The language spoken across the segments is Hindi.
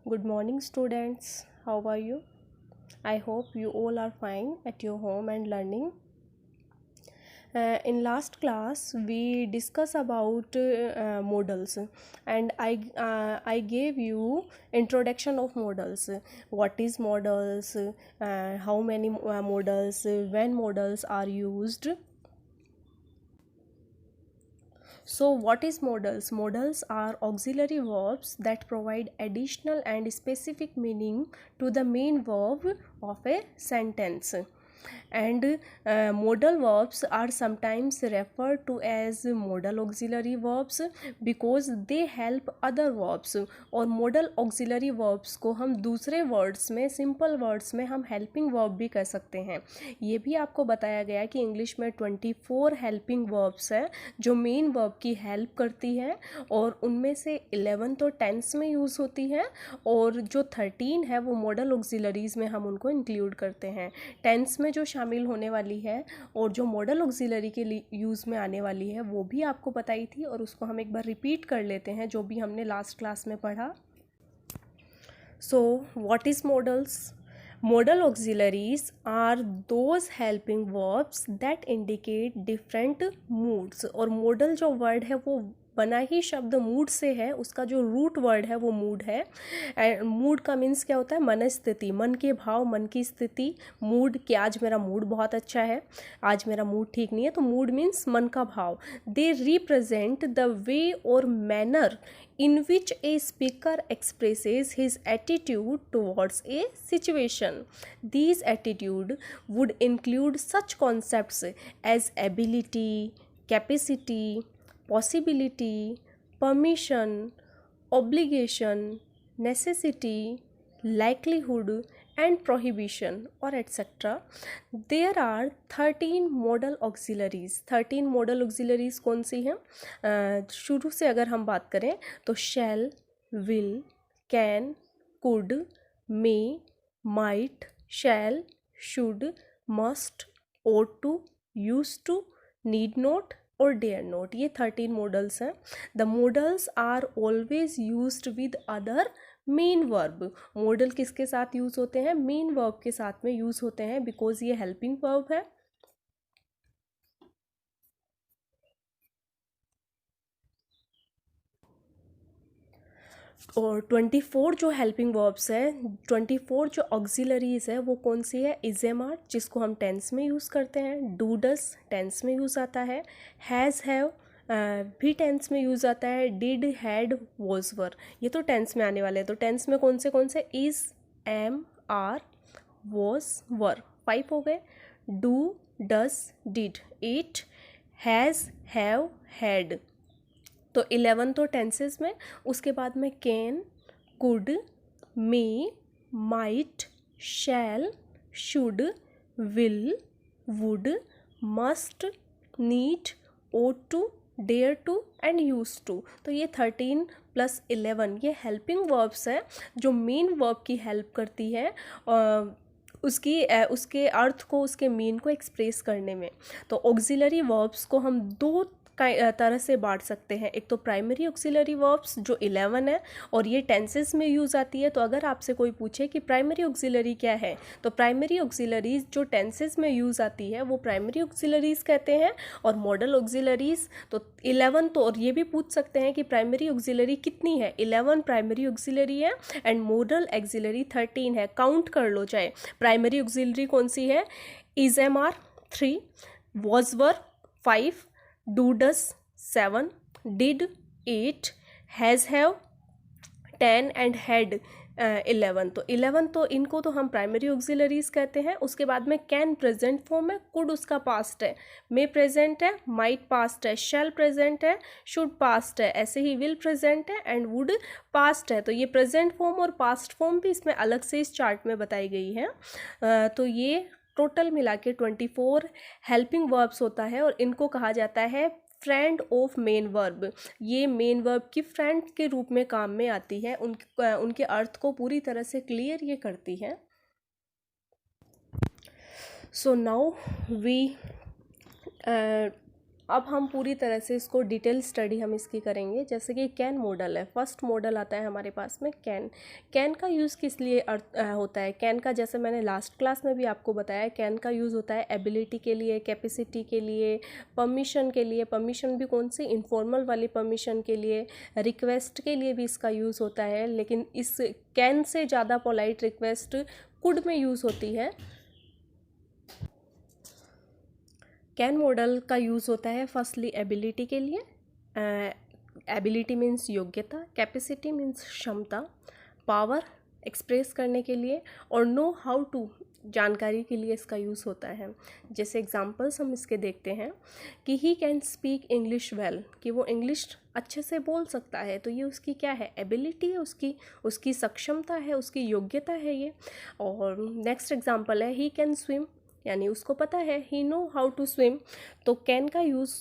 Good morning, students. How are you? I hope you all are fine at your home and learning. In last class, we discuss about modals, and I gave you introduction of modals. What is modals? How many modals? When modals are used? So what is modals? Modals are auxiliary verbs that provide additional and specific meaning to the main verb of a sentence. And modal verbs are sometimes referred to as modal auxiliary verbs because they help other verbs. और modal auxiliary verbs को हम दूसरे वर्ड्स में, सिंपल वर्ड्स में हम हेल्पिंग वर्ब भी कह सकते हैं. ये भी आपको बताया गया है कि इंग्लिश में 24 हेल्पिंग वर्ब्स है जो मेन वर्ब की हेल्प करती है, और उनमें से 11 तो टेंस में यूज़ होती है और जो 13 है वो मॉडल ऑक्सिलरीज में हम उनको इंक्लूड करते हैं. टेंस में जो शामिल होने वाली है और जो मॉडल ऑक्सिलरी के लिए यूज़ में आने वाली है वो भी आपको बताई थी, और उसको हम एक बार रिपीट कर लेते हैं जो भी हमने लास्ट क्लास में पढ़ा. So what is models? Modal auxiliaries are those helping verbs that indicate different moods. और modal जो word है वो बना ही शब्द मूड से है, उसका जो रूट वर्ड है वो मूड है. एंड मूड का मीन्स क्या होता है? मन स्थिति, मन के भाव, मन की स्थिति. मूड कि आज मेरा मूड बहुत अच्छा है, आज मेरा मूड ठीक नहीं है, तो मूड मीन्स मन का भाव. दे रिप्रेजेंट द वे और manner in which a speaker expresses his attitude towards a situation. These attitude would include such concepts as ability, capacity, possibility, permission, obligation, necessity, likelihood and prohibition or etc. There are 13 modal auxiliaries. 13 modal auxiliaries कौन सी हैं? शुरू से अगर हम बात करें तो shall, will, can, could, may, might, shall, should, must, ought to, used to, need not और डेयर नोट. ये 13 मॉडल्स हैं. The models are always used with other main verb. Model किसके साथ यूज़ होते हैं? मेन वर्ब के साथ में यूज़ होते हैं बिकॉज ये हेल्पिंग वर्ब है. और 24 जो हेल्पिंग वर्ब्स है, 24 जो ऑक्सिलरीज है वो कौन सी है? इजेमार जिसको हम टेंस में यूज़ करते हैं, डू डस टेंस में यूज़ आता है, हैज़ हैव भी टेंस में यूज़ आता है, डिड हैड वॉज वर ये तो टेंस में आने वाले हैं. तो टेंस में कौन से? Is, am, are, was, were 5 हो गए. Do, does, did 8, has, have, had तो 11 तो टेंसेस में. उसके बाद में can, could, may, might, shall, should, will, would, must, need, ought to, dare to and used to. तो ये 13 + 11 ये हेल्पिंग वर्ब्स है जो मेन वर्ब की हेल्प करती है उसके अर्थ को, उसके मीन को एक्सप्रेस करने में. तो ऑक्सिलरी वर्ब्स को हम दो तरह से बांट सकते हैं. एक तो प्राइमरी ऑक्सिलरी वर्ब्स जो 11 है और ये टेंसेस में यूज़ आती है. तो अगर आपसे कोई पूछे कि प्राइमरी ऑक्सिलरी क्या है, तो प्राइमरी ऑक्सिलरीज जो टेंसेस में यूज़ आती है वो प्राइमरी ऑक्सिलरीज कहते हैं. और मॉडल ऑक्सिलरीज तो 11. तो और ये भी पूछ सकते हैं कि प्राइमरी ऑक्सिलरी कितनी है? 11 प्राइमरी ऑक्सिलरी है एंड मॉडल ऑक्सिलरी 13 है. काउंट कर लो चाहे. प्राइमरी ऑक्सिलरी कौन सी है? Is, am, are 3, was, were 5, do does 7, did 8, has have 10 and had 11. तो 11 तो इनको तो हम प्राइमरी ऑक्सिलरीज कहते हैं. उसके बाद में कैन प्रेजेंट फॉर्म है, कुड उसका पास्ट है, मे प्रेजेंट है, माइट पास्ट है, शैल प्रेजेंट है, शुड पास्ट है, ऐसे ही विल प्रेजेंट है एंड वुड पास्ट है. तो ये प्रेजेंट फॉर्म और पास्ट फॉर्म भी इसमें अलग से इस चार्ट में बताई गई है. तो ये टोटल मिला के 24 हेल्पिंग वर्ब्स होता है और इनको कहा जाता है फ्रेंड ऑफ मेन वर्ब. ये मेन वर्ब की फ्रेंड के रूप में काम में आती है. उनके अर्थ को पूरी तरह से क्लियर ये करती है. सो नाउ वी अब हम पूरी तरह से इसको डिटेल स्टडी हम इसकी करेंगे। जैसे कि कैन मॉडल है, फर्स्ट मॉडल आता है हमारे पास में कैन। कैन का यूज़ किस लिए होता है? कैन का, जैसे मैंने लास्ट क्लास में भी आपको बताया, कैन का यूज़ होता है एबिलिटी के लिए, कैपेसिटी के लिए, परमिशन के लिए। परमिशन भी कौन सी? इनफॉर्मल वाली परमिशन के लिए, रिक्वेस्ट के लिए भी इसका यूज़ होता है। लेकिन इस कैन से ज़्यादा पोलाइट रिक्वेस्ट कुड में यूज़ होती है। कैन मॉडल का यूज़ होता है फर्स्टली एबिलिटी के लिए। एबिलिटी मीन्स योग्यता, कैपेसिटी मीन्स क्षमता, पावर एक्सप्रेस करने के लिए, और नो हाउ टू जानकारी के लिए इसका यूज़ होता है। जैसे एग्जांपल्स हम इसके देखते हैं कि he can speak English well, कि वो इंग्लिश अच्छे से बोल सकता है। तो ये उसकी क्या है? एबिलिटी है, उसकी सक्षमता है, उसकी योग्यता है ये। और नेक्स्ट एग्जांपल है ही कैन स्विम, यानी उसको पता है, ही नो हाउ टू स्विम। तो कैन का यूज़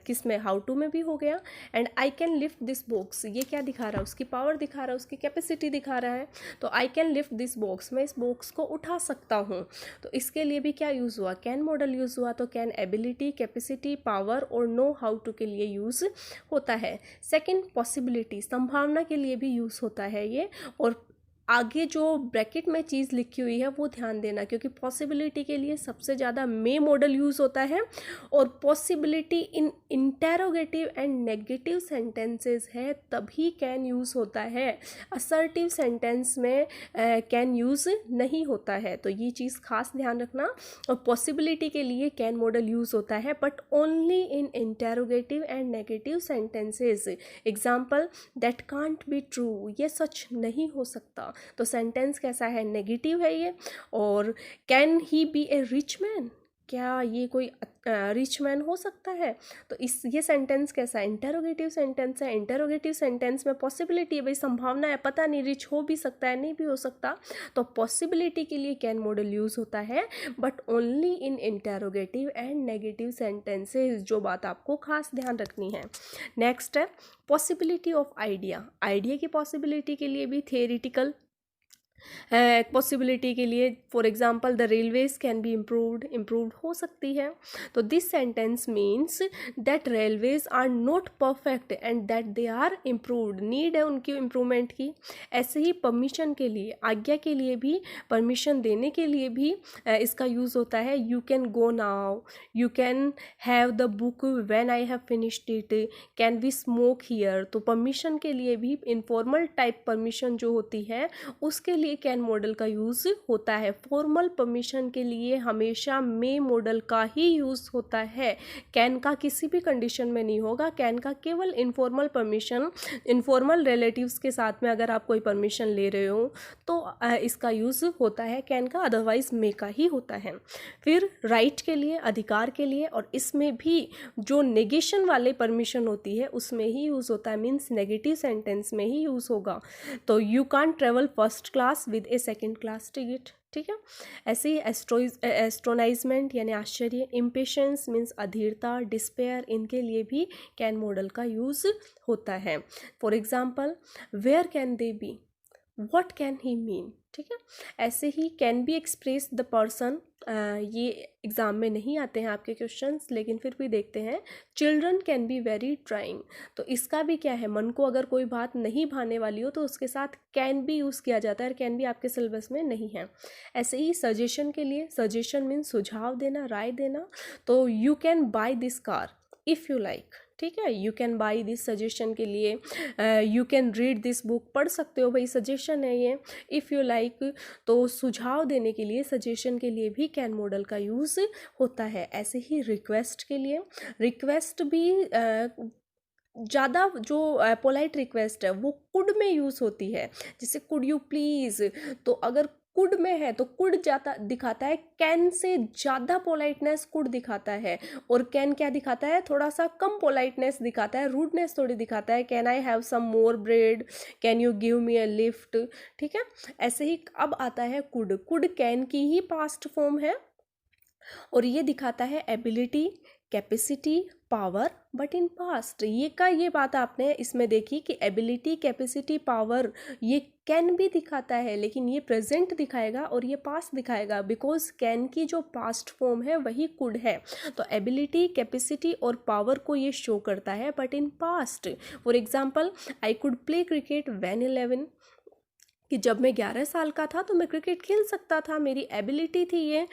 किस में? हाउ टू में भी हो गया। And I can lift this box, ये क्या दिखा रहा है? उसकी पावर दिखा रहा है, उसकी कैपेसिटी दिखा रहा है। तो I can lift this box, मैं इस बॉक्स को उठा सकता हूँ। तो इसके लिए भी क्या यूज़ हुआ? कैन मॉडल यूज़ हुआ। तो कैन एबिलिटी, कैपेसिटी, पावर और नो हाउ टू के लिए यूज़ होता है। सेकेंड, पॉसिबिलिटी, संभावना के लिए भी यूज़ होता है ये। और आगे जो ब्रैकेट में चीज़ लिखी हुई है वो ध्यान देना, क्योंकि पॉसिबिलिटी के लिए सबसे ज़्यादा मे मॉडल यूज़ होता है। और possibility in interrogative and negative sentences है तभी कैन यूज़ होता है। असर्टिव सेंटेंस में कैन यूज़ नहीं होता है। तो ये चीज़ खास ध्यान रखना। और पॉसिबिलिटी के लिए कैन मॉडल यूज़ होता है, but only in interrogative and negative sentences. Example, that can't be true, ये सच नहीं हो सकता। तो सेंटेंस कैसा है? नेगेटिव है ये। और can he be a rich man, क्या ये कोई रिच मैन हो सकता है? तो ये सेंटेंस कैसा है? इंटेरोगेटिव सेंटेंस है। इंटेरोगेटिव सेंटेंस में पॉसिबिलिटी है, भाई संभावना है, पता नहीं, रिच हो भी सकता है, नहीं भी हो सकता। तो पॉसिबिलिटी के लिए कैन मॉडल यूज़ होता है, but only in interrogative and negative sentences. जो बात आपको खास ध्यान रखनी है। नेक्स्ट है पॉसिबिलिटी ऑफ आइडिया। आइडिया की पॉसिबिलिटी के लिए भी थियरिटिकल पॉसिबिलिटी के लिए, for example the railways can be improved हो सकती है। तो this sentence means that railways are not perfect and that they are improved, need है उनकी इम्प्रूवमेंट की। ऐसे ही परमिशन के लिए, आज्ञा के लिए भी, परमिशन देने के लिए भी इसका यूज़ होता है। You can go now, you can have the book when I have finished it, can we smoke here. तो परमिशन के लिए भी, इनफॉर्मल टाइप परमिशन जो होती है उसके लिए कैन मॉडल का यूज़ होता है। फॉर्मल परमिशन के लिए हमेशा मे मॉडल का ही यूज़ होता है। कैन का किसी भी कंडीशन में नहीं होगा। कैन का केवल इनफॉर्मल परमिशन, इनफॉर्मल रिलेटिव्स के साथ में अगर आप कोई परमिशन ले रहे हो तो इसका यूज़ होता है कैन का, अदरवाइज मे का ही होता है। फिर राइट के लिए, अधिकार के लिए, और इसमें भी जो नेगेशन वाले परमिशन होती है उसमें ही यूज़ होता है, मीन्स नेगेटिव सेंटेंस में ही यूज़ होगा। तो you can't travel first class with A second class ticket, ठीक है। ऐसे ही एस्ट्रोनाइजमेंट यानी आश्चर्य, इम्पेशंस मीन्स अधीरता, डिस्पेयर, इनके लिए भी कैन मॉडल का यूज़ होता है। For example, where can they be, what can he mean, ठीक है। ऐसे ही can be express the person, ये एग्ज़ाम में नहीं आते हैं आपके क्वेश्चंस, लेकिन फिर भी देखते हैं। Children can be very trying, तो इसका भी क्या है, मन को अगर कोई बात नहीं भाने वाली हो तो उसके साथ कैन बी यूज़ किया जाता है, और कैन बी आपके सिलेबस में नहीं है। ऐसे ही सजेशन के लिए, सजेशन मीन्स सुझाव देना, राय देना। तो you can by this car if you like, ठीक है। You can buy this, suggestion के लिए। You can read this book, पढ़ सकते हो, भाई सजेशन है ये। इफ़ यू लाइक, तो सुझाव देने के लिए, सजेशन के लिए भी कैन मॉडल का यूज़ होता है। ऐसे ही रिक्वेस्ट के लिए, रिक्वेस्ट भी ज़्यादा जो पोलाइट रिक्वेस्ट है वो कुड में यूज़ होती है। जैसे कुड यू प्लीज़, तो अगर कुड में है तो कुड ज़्यादा दिखाता है, कैन से ज़्यादा पोलाइटनेस कुड दिखाता है। और कैन क्या दिखाता है? थोड़ा सा कम पोलाइटनेस दिखाता है, रूडनेस थोड़ी दिखाता है। Can I have some more bread, can you give me a lift, ठीक है। ऐसे ही अब आता है कुड। कुड कैन की ही पास्ट फॉर्म है, और ये दिखाता है ability, capacity, power, but in past. ये बात आपने इसमें देखी कि एबिलिटी, कैपेसिटी, पावर ये कैन भी दिखाता है, लेकिन ये प्रेजेंट दिखाएगा और ये पास्ट दिखाएगा, बिकॉज कैन की जो पास्ट फॉर्म है वही कुड है। तो एबिलिटी, कैपेसिटी और पावर को ये शो करता है, but in past. For example, I could play cricket when 11, कि जब मैं 11 साल का था तो मैं क्रिकेट खेल सकता था, मेरी एबिलिटी थी ये।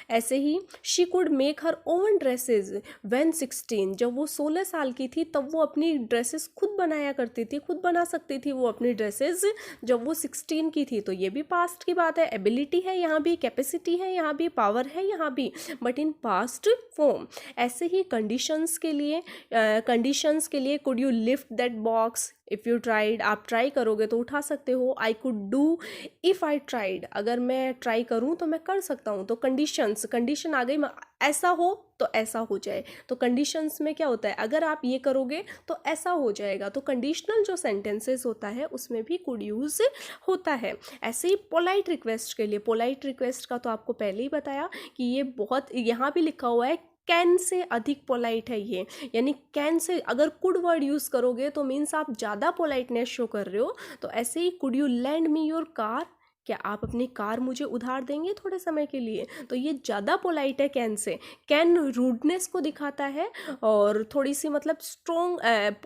ऐसे ही she could make her own dresses when 16, जब वो 16 साल की थी तब वो अपनी ड्रेसेस खुद बनाया करती थी, खुद बना सकती थी वो अपनी ड्रेसेस जब वो 16 की थी। तो ये भी पास्ट की बात है, एबिलिटी है यहाँ भी, कैपेसिटी है यहाँ भी, पावर है यहाँ भी, बट इन पास्ट फॉर्म। ऐसे ही कंडीशंस के लिए could you lift that box if you tried, आप ट्राई करोगे तो उठा सकते हो। I could do if I tried, अगर मैं ट्राई करूँ तो मैं कर सकता हूँ। तो कंडीशन आ गई, ऐसा हो तो ऐसा हो जाए। तो कंडीशंस में क्या होता है, अगर आप ये करोगे तो ऐसा हो जाएगा। तो कंडीशनल जो सेंटेंसेस होता है उसमें भी कुड यूज़ होता है। ऐसे ही पोलाइट रिक्वेस्ट के लिए, पोलाइट रिक्वेस्ट का तो आपको पहले ही बताया कि ये बहुत, यहाँ भी लिखा हुआ है कैन से अधिक पोलाइट है ये, यानी कैन से अगर कुड वर्ड यूज़ करोगे तो मीन्स आप ज़्यादा पोलाइटनेस शो कर रहे हो। तो ऐसे ही could you land me your car, क्या आप अपनी कार मुझे उधार देंगे थोड़े समय के लिए, तो ये ज़्यादा पोलाइट है कैन से। कैन रूडनेस को दिखाता है और थोड़ी सी मतलब स्ट्रॉन्ग,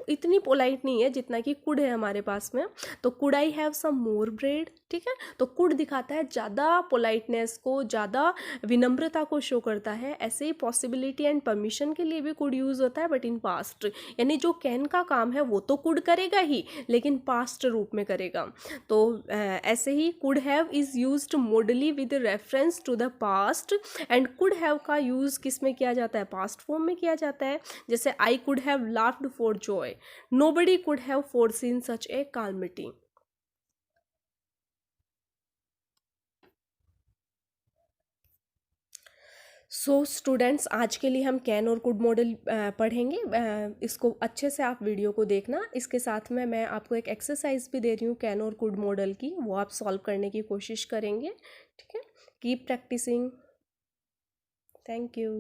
इतनी पोलाइट नहीं है जितना कि कुड है हमारे पास में। तो could I have some more bread, ठीक है। तो कुड दिखाता है ज़्यादा पोलाइटनेस को, ज़्यादा विनम्रता को शो करता है। ऐसे ही पॉसिबिलिटी एंड परमिशन के लिए भी कुड यूज़ होता है, बट इन पास्ट, यानी जो कैन का काम है वो तो कुड करेगा ही, लेकिन पास्ट रूप में करेगा। तो ऐसे ही could have is used modally with reference to the past, and could have का यूज़ किस में किया जाता है, पास्ट फॉर्म में किया जाता है। जैसे I could have laughed for joy, nobody could have foreseen such a calamity. So students, आज के लिए हम कैन और कुड मॉडल पढ़ेंगे। इसको अच्छे से आप वीडियो को देखना। इसके साथ में मैं आपको एक एक्सरसाइज भी दे रही हूँ कैन और कुड मॉडल की, वो आप सॉल्व करने की कोशिश करेंगे, ठीक है। Keep practising. Thank you.